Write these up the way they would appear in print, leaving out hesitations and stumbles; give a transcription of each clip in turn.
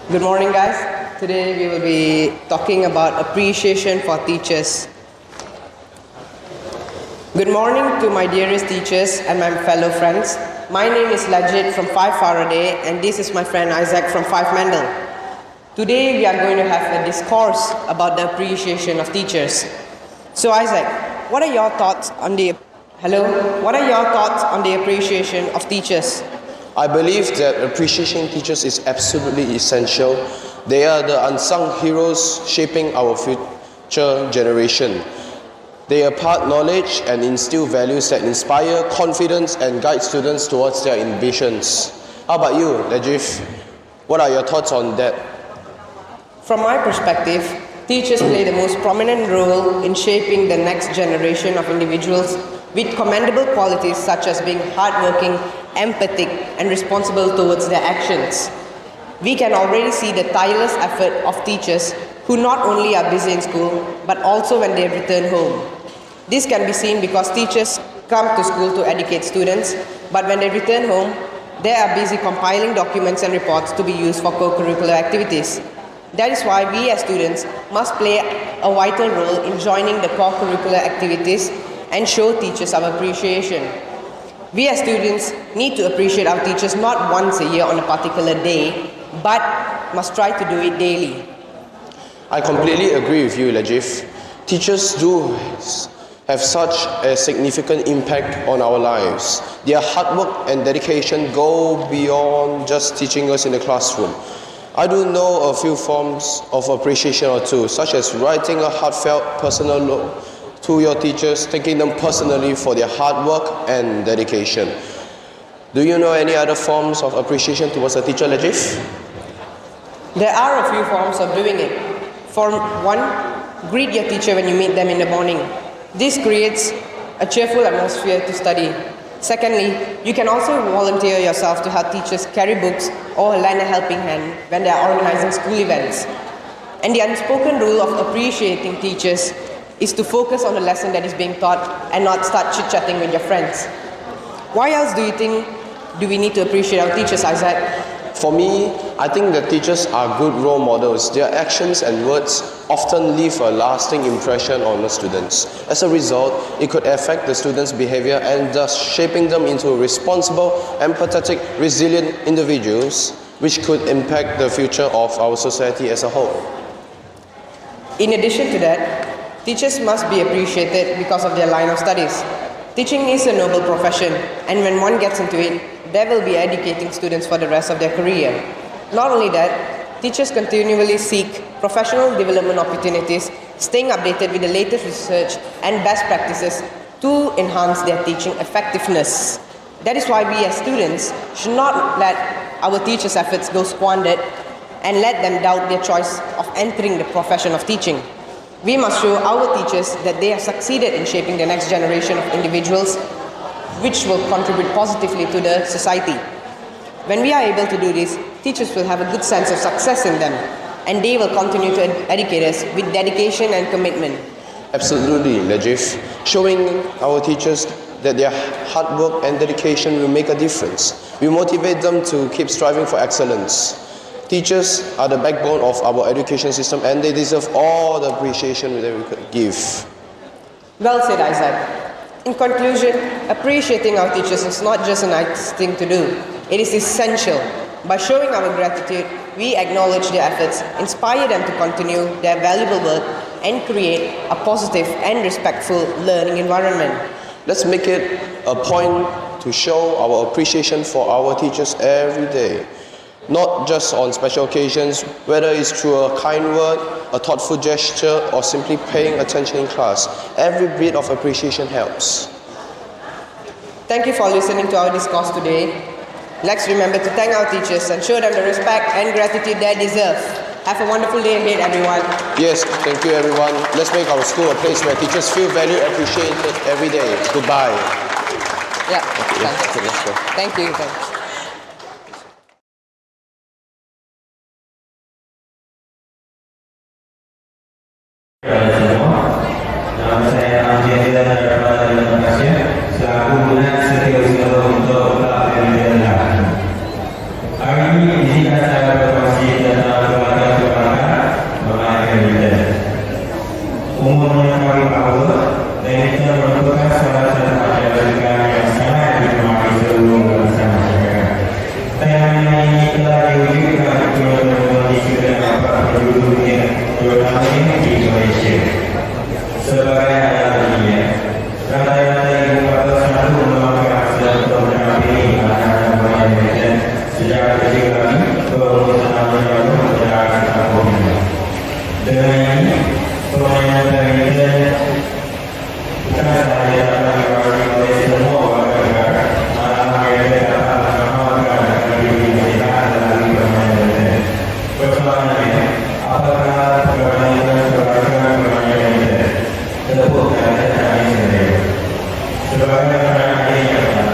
Good morning, guys. Today we will be talking about appreciation for teachers. Good morning to my dearest teachers and my fellow friends. My name is Lejjith from 5 Faraday, and this is my friend Isaac from 5 Mendel. Today we are going to have a discourse about the appreciation of teachers. So Isaac, what are your thoughts on the appreciation of teachers? I believe that appreciating teachers is absolutely essential. They are the unsung heroes shaping our future generation. They impart knowledge and instill values that inspire confidence and guide students towards their ambitions. How about you, Lejjith? What are your thoughts on that? From my perspective, teachers play the most prominent role in shaping the next generation of individuals with commendable qualities such as being hardworking, empathic, and responsible towards their actions. We can already see the tireless effort of teachers who not only are busy in school, but also when they return home. This can be seen because teachers come to school to educate students, but when they return home, they are busy compiling documents and reports to be used for co-curricular activities. That is why we as students must play a vital role in joining the co-curricular activities and show teachers our appreciation. We as students need to appreciate our teachers not once a year on a particular day, but must try to do it daily. I completely agree with you, Lejjith. Teachers do have such a significant impact on our lives. Their hard work and dedication go beyond just teaching us in the classroom. I do know a few forms of appreciation or two, such as writing a heartfelt personal note to your teachers, thanking them personally for their hard work and dedication. Do you know any other forms of appreciation towards a teacher, Lejjith? There are a few forms of doing it. For one, greet your teacher when you meet them in the morning. This creates a cheerful atmosphere to study. Secondly, you can also volunteer yourself to help teachers carry books or lend a helping hand when they are organizing school events. And the unspoken rule of appreciating teachers is to focus on the lesson that is being taught and not start chit-chatting with your friends. Why else do we need to appreciate our teachers, Isaac? For me, I think that teachers are good role models. Their actions and words often leave a lasting impression on the students. As a result, it could affect the students' behavior and thus shaping them into responsible, empathetic, resilient individuals, which could impact the future of our society as a whole. In addition to that, teachers must be appreciated because of their line of studies. Teaching is a noble profession, and when one gets into it, they will be educating students for the rest of their career. Not only that, teachers continually seek professional development opportunities, staying updated with the latest research and best practices to enhance their teaching effectiveness. That is why we as students should not let our teachers' efforts go squandered and let them doubt their choice of entering the profession of teaching. We must show our teachers that they have succeeded in shaping the next generation of individuals, which will contribute positively to the society. When we are able to do this, teachers will have a good sense of success in them, and they will continue to educate us with dedication and commitment. Absolutely, Lejjith. Showing our teachers that their hard work and dedication will make a difference. We motivate them to keep striving for excellence. Teachers are the backbone of our education system, and they deserve all the appreciation that we could give. Well said, Isaac. In conclusion, appreciating our teachers is not just a nice thing to do. It is essential. By showing our gratitude, we acknowledge their efforts, inspire them to continue their valuable work, and create a positive and respectful learning environment. Let's make it a point to show our appreciation for our teachers every day. Not just on special occasions, whether it's through a kind word, a thoughtful gesture, or simply paying attention in class. Every bit of appreciation helps. Thank you for listening to our discourse today. Let's remember to thank our teachers and show them the respect and gratitude they deserve. Have a wonderful day ahead, everyone. Yes, thank you everyone. Let's make our school a place where teachers feel valued and appreciated every day. Goodbye. Yeah, Okay, let's go. Thank you. Thanks. Nama saya Jian Zhe dari Pasteur, selaku guna setiausaha untuk pelaksanaan. Hari ini izinkan saya berkongsi tentang ini permainan badminton bukan sahaja dapat diawasi oleh semua warga negara, malah mereka dapat mengamalkan diri mereka melalui permainan badminton. Persoalannya, apakah permainan sebarkan permainan badminton? Tepuk tangan kami sendiri. Sebagai anak yang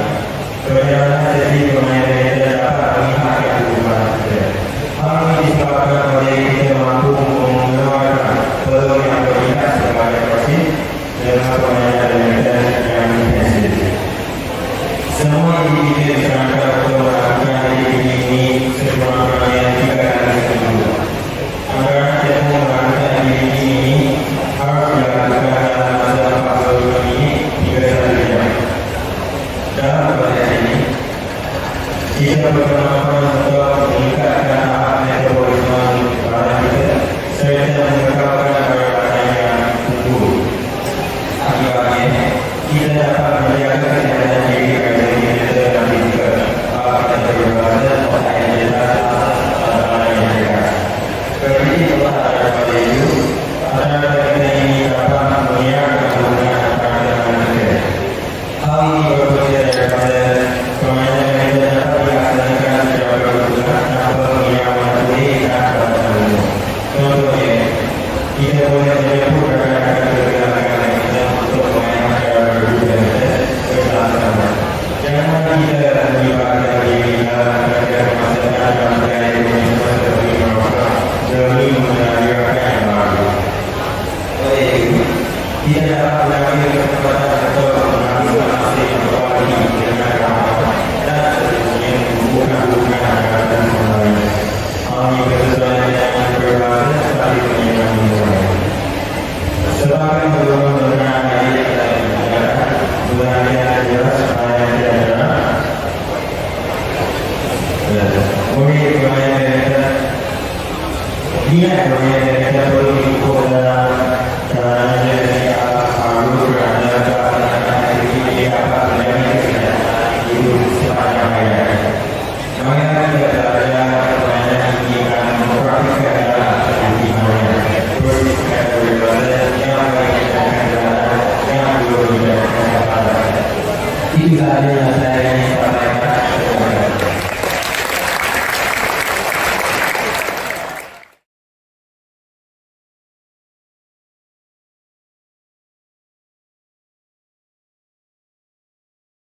perjalanan sesi permainan badminton dapat meningkatkan hubungan kita. Hal ini disebabkan oleh kita mampu mengeluarkan peluang yang berminat sebagai wasit dalam permainan badminton yang intensif. Semua individu disarankan untuk melakukan aktiviti ini sekurang-kurangnya 3 kali seminggu. Agar kita melakukan aktiviti ini harus dilakukan dalam masa 45 minit hingga 1 jam. Dalam proses ini, kita berkemampuan untuk meningkatkan tahap metabolisme badan kita serta mengekalkan keadaan yang unggul. Akibatnya, kita dapat menjaga kesihatan diri agar kita dan juga kita berbadan otak yang jelas dan badan yang sehat. Seperti telah ada pada itu, acara kita ini dapat menyiapkan hubungan antara teman kita. Hal ini berbeda daripada permainan yang dapat dilaksanakan secara berbulan tanpa menyiapkan diri dan badan. Contohnya, kita boleh